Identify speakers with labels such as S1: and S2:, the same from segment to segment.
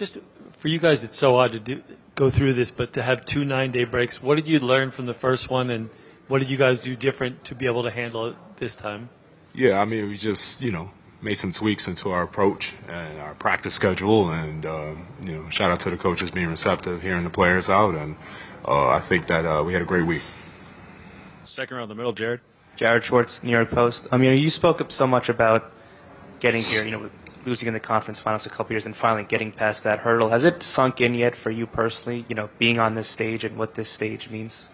S1: Just for you guys, it's so odd to go through this, but to have 2 9-day breaks, what did you learn from the first one, and what did you guys do different to be able to handle it this time?
S2: Yeah, I mean, we just, made some tweaks into our approach and our practice schedule, and, shout out to the coaches being receptive, hearing the players out, and I think that we had a great week.
S1: Second row in the middle, Jared.
S3: Jared Schwartz, New York Post. You spoke up so much about getting here, losing in the conference finals a couple years and finally getting past that hurdle. Has it sunk in yet for you personally, being on this stage and what this stage means?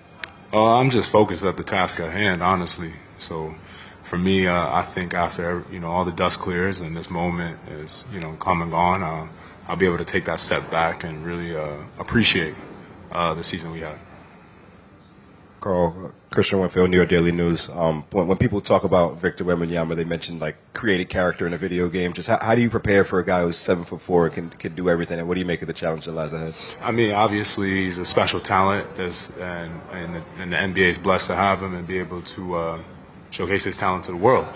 S2: I'm just focused at the task at hand, honestly. So for me, I think after, all the dust clears and this moment is, come and gone, I'll be able to take that step back and really appreciate the season we had.
S4: Carl, Christian Winfield, New York Daily News. When people talk about Victor Wembanyama, they mention created character in a video game. Just how do you prepare for a guy who's 7'4" and can do everything? And what do you make of the challenge that lies ahead?
S2: I mean, obviously he's a special talent, and the NBA is blessed to have him and be able to showcase his talent to the world.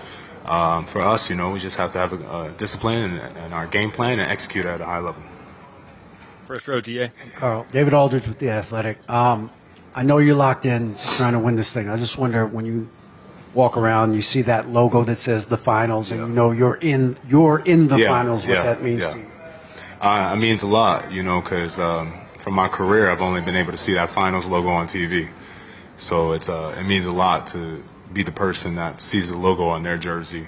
S2: For us, we just have to have a discipline and our game plan and execute at a high level.
S1: First row, DA.
S5: Carl, David Aldridge with The Athletic. I know you're locked in, just trying to win this thing. I just wonder, when you walk around, you see that logo that says the finals, and you're in the finals, what that means to you.
S2: It means a lot, because from my career, I've only been able to see that finals logo on TV. So it means a lot to be the person that sees the logo on their jersey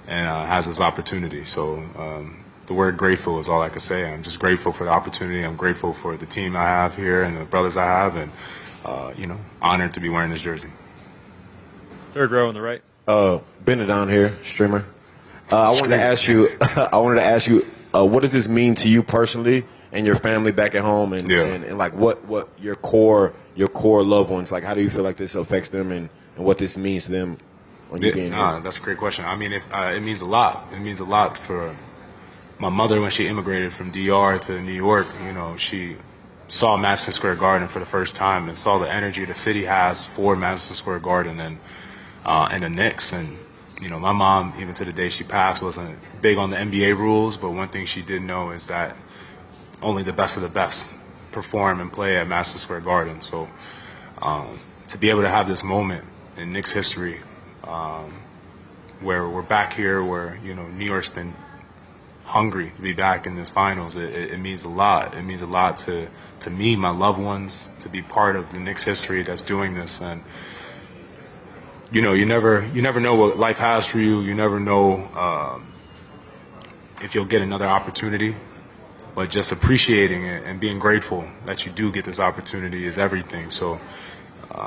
S2: and has this opportunity. So the word grateful is all I can say. I'm just grateful for the opportunity. I'm grateful for the team I have here and the brothers I have, and honored to be wearing this jersey.
S1: Third row on the right.
S6: Bennett down here, streamer. I wanted to ask you. What does this mean to you personally and your family back at home, and what your core loved ones, how do you feel like this affects them, and what this means to them when you being here?
S2: That's a great question. I mean, it means a lot. It means a lot for my mother when she immigrated from DR to New York. She saw Madison Square Garden for the first time and saw the energy the city has for Madison Square Garden and the Knicks. And, my mom, even to the day she passed, wasn't big on the NBA rules, but one thing she did know is that only the best of the best perform and play at Madison Square Garden. So to be able to have this moment in Knicks history where we're back here, where, New York's been hungry to be back in this finals, it means a lot. It means a lot to me, my loved ones, to be part of the Knicks history that's doing this. And you never know what life has for you. You never know if you'll get another opportunity. But just appreciating it and being grateful that you do get this opportunity is everything. So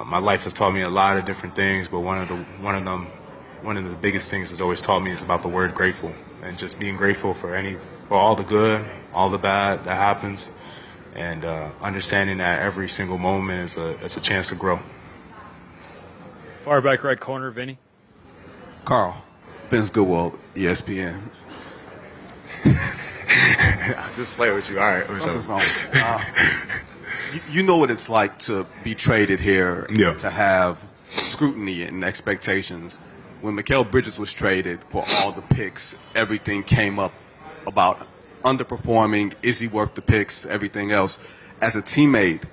S2: my life has taught me a lot of different things, but one of the biggest things it's always taught me is about the word grateful. And just being grateful for all the good, all the bad that happens, and understanding that every single moment is a chance to grow.
S1: Far back right corner, Vinny.
S7: Carl, Vince Goodwill, ESPN.
S2: Just play with you. All right.
S7: Something's wrong. You know what it's like to be traded here, to have scrutiny and expectations. When Mikal Bridges was traded for all the picks, everything came up about underperforming, is he worth the picks, everything else. As a teammate,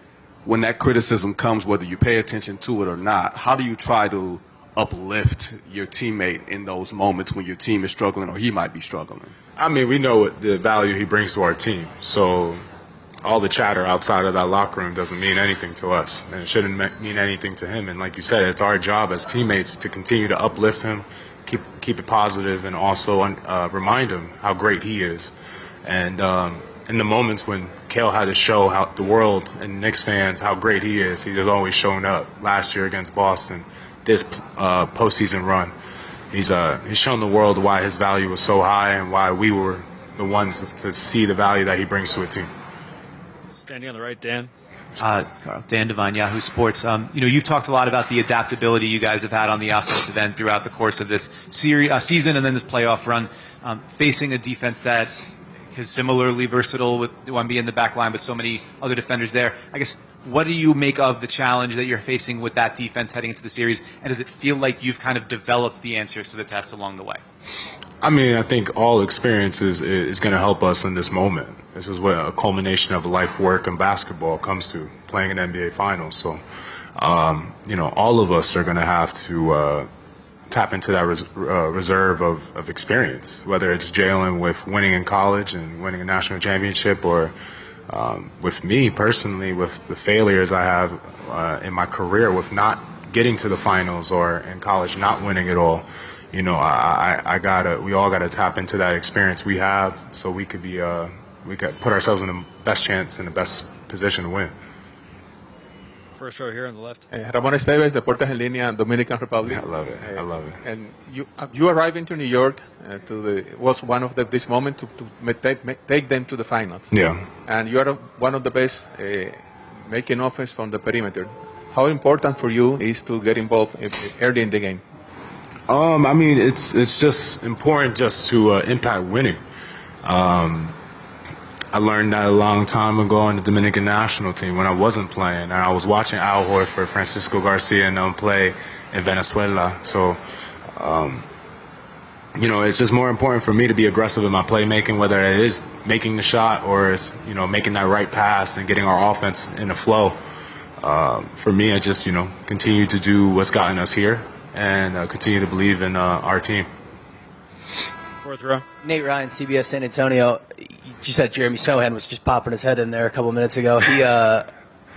S7: when that criticism comes, whether you pay attention to it or not, how do you try to uplift your teammate in those moments when your team is struggling or he might be struggling?
S2: I mean, we know what the value he brings to our team. So all the chatter outside of that locker room doesn't mean anything to us, and it shouldn't mean anything to him. And like you said, it's our job as teammates to continue to uplift him, keep it positive, and also remind him how great he is. And in the moments when Kale had to show how the world and Knicks fans how great he is, he has always shown up. Last year against Boston, this postseason run, he's shown the world why his value was so high and why we were the ones to see the value that he brings to a team.
S1: Standing on the right, Dan.
S8: Carl, Dan Devine, Yahoo Sports. You've talked a lot about the adaptability you guys have had on the offensive end throughout the course of this season and then this playoff run, facing a defense that is similarly versatile with Wemby in the back line, but so many other defenders there. I guess, what do you make of the challenge that you're facing with that defense heading into the series, and does it feel like you've kind of developed the answers to the test along the way?
S2: I mean, I think all experience is going to help us in this moment. This is what a culmination of life work and basketball comes to, playing an NBA Finals. So, all of us are going to have to tap into that reserve of experience, whether it's Jalen with winning in college and winning a national championship, or with me personally, with the failures I have in my career with not getting to the finals, or in college not winning it all. We all gotta tap into that experience we have, so we could put ourselves in the best chance and the best position to win.
S1: First row here on the left.
S9: Ramon Esteves, Deportes en Línea, Dominican Republic.
S2: I love it. I love it.
S9: And you arrived into New York was one of this moment to take them to the finals.
S2: Yeah.
S9: And you are one of the best making offense from the perimeter. How important for you is to get involved early in the game?
S2: I mean, it's just important just to impact winning. I learned that a long time ago on the Dominican national team when I wasn't playing. And I was watching Al Horford, Francisco Garcia, and them play in Venezuela. So, it's just more important for me to be aggressive in my playmaking, whether it is making the shot or it's, making that right pass and getting our offense in the flow. For me, I just, continue to do what's gotten us here and continue to believe in our team.
S1: Fourth row.
S10: Nate Ryan, CBS San Antonio. You said Jeremy Sohan was just popping his head in there a couple minutes ago.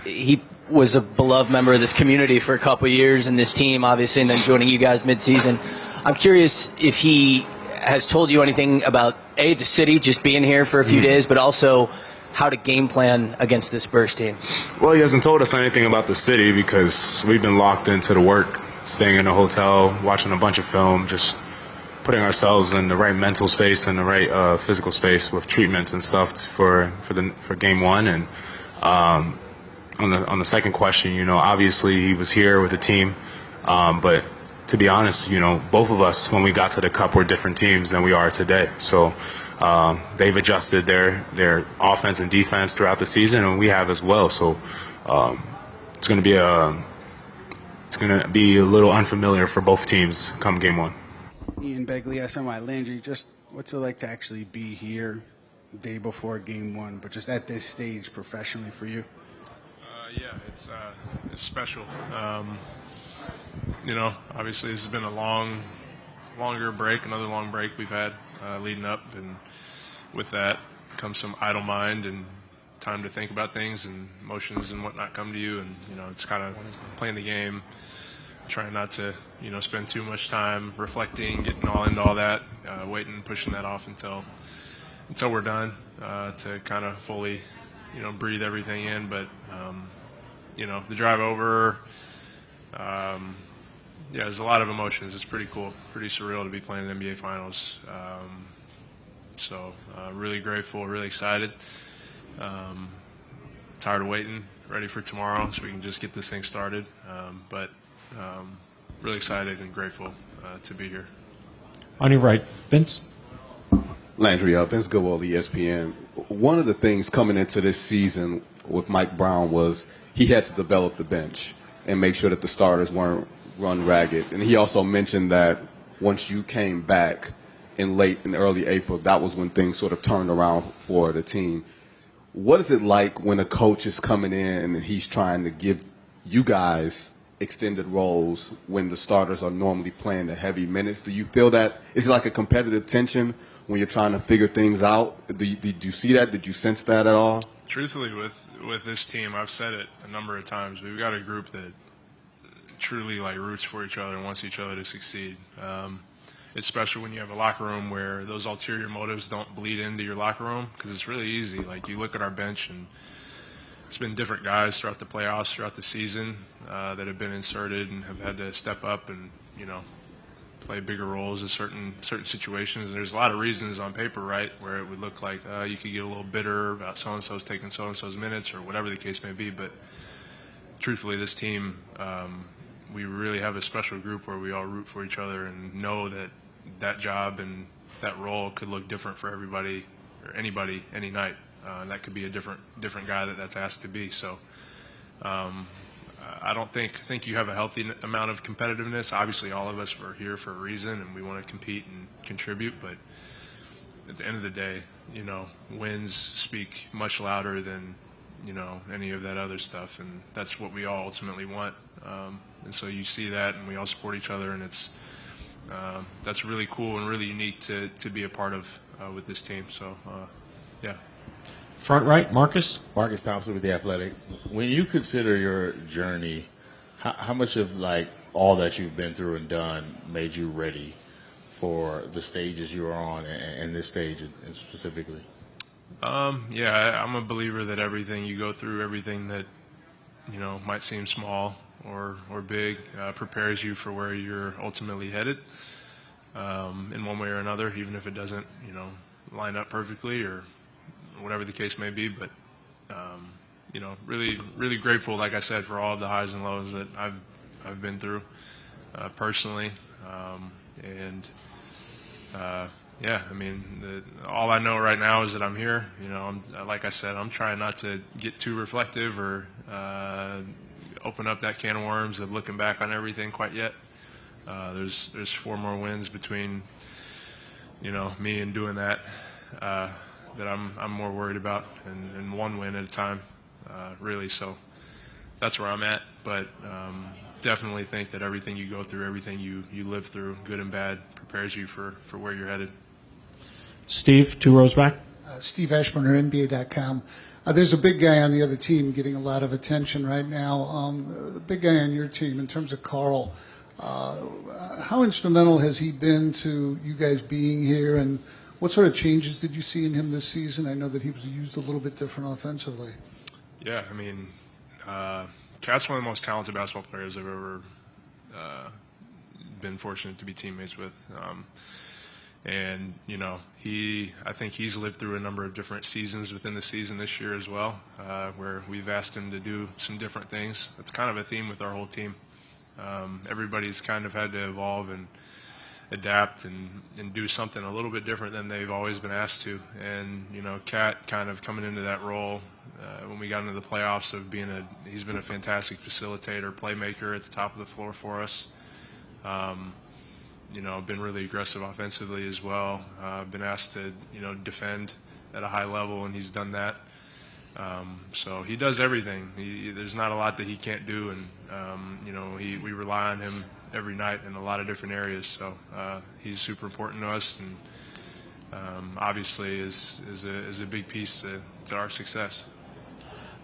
S10: He was a beloved member of this community for a couple years and this team, obviously, and then joining you guys mid-season. I'm curious if he has told you anything about, A, the city, just being here for a few days, but also how to game plan against this Spurs team.
S2: Well, he hasn't told us anything about the city because we've been locked into the work, staying in a hotel, watching a bunch of film, just putting ourselves in the right mental space and the right physical space with treatments and stuff for game one. And on the second question, obviously he was here with the team, but to be honest, both of us when we got to the Cup were different teams than we are today. So they've adjusted their offense and defense throughout the season, and we have as well. So it's going to be a little unfamiliar for both teams come game one.
S11: Ian Begley, SNY Landry, just what's it like to actually be here the day before game one, but just at this stage professionally for you?
S12: It's special. Obviously this has been a longer break, another long break we've had leading up, and with that comes some idle mind and time to think about things, and emotions and whatnot come to you, and it's kind of playing the game, trying not to spend too much time reflecting, getting all into all that, waiting, pushing that off until we're done to kind of fully breathe everything in. But the drive over, there's a lot of emotions. It's pretty cool, pretty surreal to be playing the NBA Finals. So really grateful, really excited. Tired of waiting, ready for tomorrow so we can just get this thing started. But really excited and grateful to be here.
S13: On your right, Vince.
S7: Landry, Vince Goodwill, ESPN. One of the things coming into this season with Mike Brown was he had to develop the bench and make sure that the starters weren't run ragged. And he also mentioned that once you came back in early April, that was when things sort of turned around for the team. What is it like when a coach is coming in and he's trying to give you guys extended roles when the starters are normally playing the heavy minutes? Do you feel that? Is it like a competitive tension when you're trying to figure things out? Did you see that? Did you sense that at all?
S12: Truthfully, with this team, I've said it a number of times, we've got a group that truly roots for each other and wants each other to succeed. It's special when you have a locker room where those ulterior motives don't bleed into your locker room, because it's really easy. You look at our bench, and it's been different guys throughout the playoffs, throughout the season, that have been inserted and have had to step up and play bigger roles in certain situations. And there's a lot of reasons on paper, right, where it would look like you could get a little bitter about so-and-so's taking so-and-so's minutes or whatever the case may be. But truthfully, this team, we really have a special group where we all root for each other and know that job and that role could look different for everybody or anybody any night. And that could be a different guy that's asked to be. So I don't think you have a healthy amount of competitiveness. Obviously, all of us are here for a reason, and we want to compete and contribute. But at the end of the day, wins speak much louder than any of that other stuff, and that's what we all ultimately want. And so you see that, and we all support each other, and that's really cool and really unique to be a part of with this team. So, yeah.
S13: Front right, Marcus.
S14: Marcus Thompson with The Athletic. When you consider your journey, how much of all that you've been through and done made you ready for the stages you are on and this stage specifically?
S12: Yeah, I'm a believer that everything you go through, everything that might seem small or big, prepares you for where you're ultimately headed in one way or another, even if it doesn't line up perfectly or whatever the case may be. But really, really grateful, like I said, for all of the highs and lows that I've been through personally, yeah, I mean, all I know right now is that I'm here. Like I said, I'm trying not to get too reflective or open up that can of worms of looking back on everything quite yet. There's 4 more wins between me and doing that that I'm more worried about, and 1 win at a time, really. So that's where I'm at. But definitely think that everything you go through, everything you live through, good and bad, prepares you for where you're headed.
S13: Steve, 2 rows back.
S15: Steve Ashburner, NBA.com. There's a big guy on the other team getting a lot of attention right now. The big guy on your team, in terms of Karl, how instrumental has he been to you guys being here, and what sort of changes did you see in him this season? I know that he was used a little bit different offensively.
S12: Yeah, I mean, Cat's one of the most talented basketball players I've ever been fortunate to be teammates with. And I think he's lived through a number of different seasons within the season this year as well, where we've asked him to do some different things. That's kind of a theme with our whole team. Everybody's kind of had to evolve and adapt and do something a little bit different than they've always been asked to. And Cat kind of coming into that role when we got into the playoffs of he's been a fantastic facilitator, playmaker at the top of the floor for us. Been really aggressive offensively as well. Been asked to, defend at a high level, and he's done that. So he does everything. There's not a lot that he can't do, and we rely on him every night in a lot of different areas. So he's super important to us, and obviously is a big piece to our success.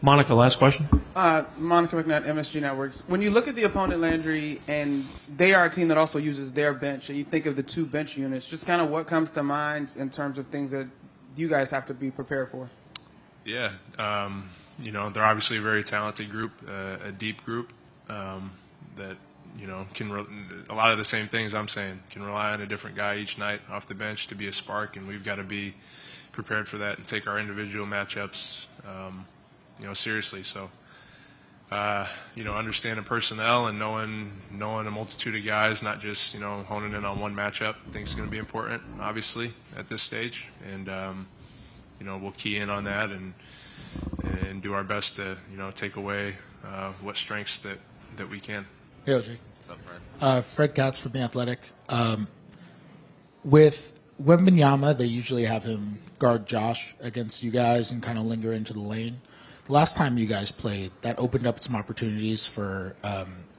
S13: Monica, last question.
S16: Monica McNutt, MSG Networks. When you look at the opponent, Landry, and they are a team that also uses their bench, and you think of the 2 bench units, just kind of what comes to mind in terms of things that you guys have to be prepared for?
S12: Yeah, they're obviously a very talented group, a deep group that can a lot of the same things I'm saying. Can rely on a different guy each night off the bench to be a spark, and we've got to be prepared for that and take our individual matchups seriously. So, understanding personnel and knowing a multitude of guys, not just, honing in on one matchup, I think is going to be important, obviously, at this stage. And, we'll key in on that and do our best to, take away what strengths that we can.
S17: Hey, OG.
S12: What's up, Fred?
S17: Fred Katz from The Athletic. With Wembanyama, they usually have him guard Josh against you guys and kind of linger into the lane. The last time you guys played, that opened up some opportunities for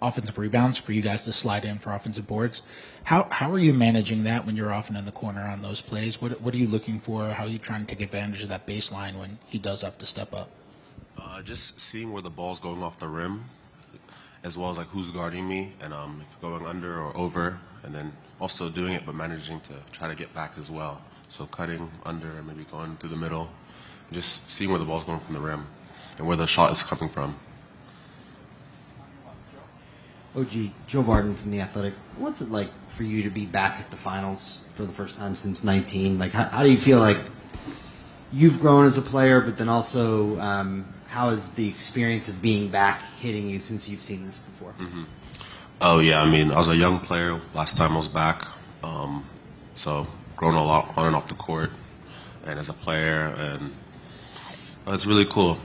S17: offensive rebounds for you guys to slide in for offensive boards. How are you managing that when you're often in the corner on those plays? What are you looking for? How are you trying to take advantage of that baseline when he does have to step up?
S18: Just seeing where the ball's going off the rim, as well as who's guarding me, and if going under or over, and then also doing it but managing to try to get back as well. So cutting under and maybe going through the middle, and just seeing where the ball's going from the rim and where the shot is coming from.
S19: OG, Joe Varden from The Athletic. What's it like for you to be back at the finals for the first time since 19? How do you feel like you've grown as a player, but then also how is the experience of being back hitting you since you've seen this before?
S18: Mm-hmm. Oh, yeah. I mean, I was a young player last time I was back. So grown a lot on and off the court and as a player. And it's really cool,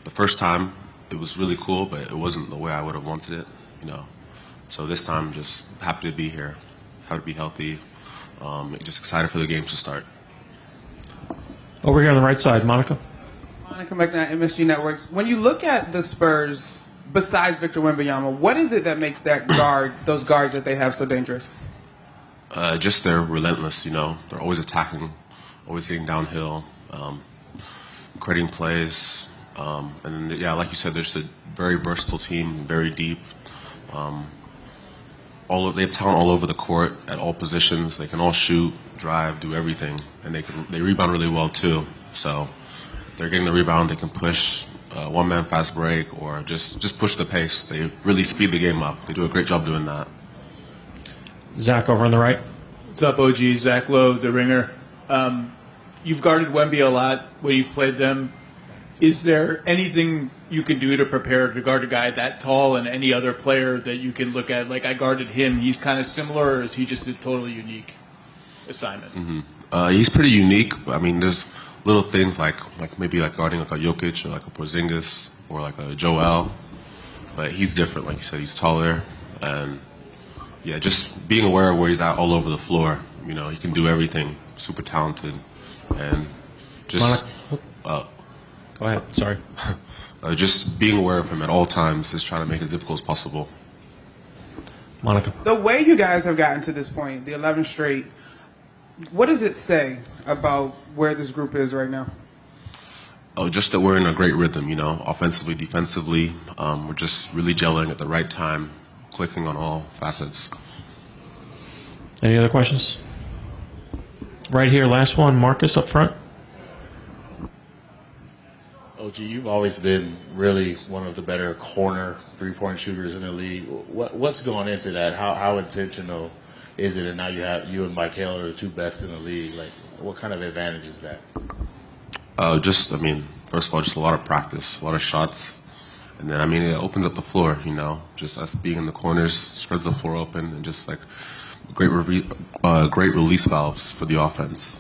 S18: The first time it was really cool, but it wasn't the way I would have wanted it, you know. So this time, just happy to be here, happy to be healthy, just excited for the games to start.
S13: Over here on the right side, Monica.
S16: Monica McKnight, MSG Networks. When you look at the Spurs, besides Victor Wembanyama, what is it that makes those guards that they have so dangerous?
S18: Just they're relentless, you know. They're always attacking, always getting downhill, creating plays. And yeah, like you said, they're just a very versatile team, very deep. They have talent all over the court at all positions. They can all shoot, drive, do everything, and they rebound really well too. So if they're getting the rebound, they can push one-man fast break or just push the pace. They really speed the game up. They do a great job doing that.
S13: Zach over on the right.
S20: What's up, OG? Zach Lowe, The Ringer. You've guarded Wemby a lot when you've played them. Is there anything you can do to prepare to guard a guy that tall and any other player that you can look at? Like, I guarded him. He's kind of similar, or is he just a totally unique assignment?
S18: Mm-hmm. He's pretty unique. I mean, there's little things like maybe like guarding like a Jokic or like a Porzingis or like a Joel. But he's different. Like you said, he's taller. And, yeah, just being aware of where he's at all over the floor. You know, he can do everything. Super talented. And just...
S13: Go ahead. Sorry.
S18: Just being aware of him at all times, just trying to make it as difficult as possible.
S13: Monica.
S16: The way you guys have gotten to this point, the 11 straight, what does it say about where this group is right now?
S18: Oh, just that we're in a great rhythm, you know, offensively, defensively. We're just really gelling at the right time, clicking on all facets.
S13: Any other questions? Right here, last one. Marcus up front.
S14: OG, you've always been really one of the better corner three-point shooters in the league. What's going into that? How intentional is it? And now you and Michael are the two best in the league. Like, what kind of advantage is that?
S18: First of all, just a lot of practice, a lot of shots. And then, it opens up the floor, you know, just us being in the corners, spreads the floor open, and just like great release valves for the offense.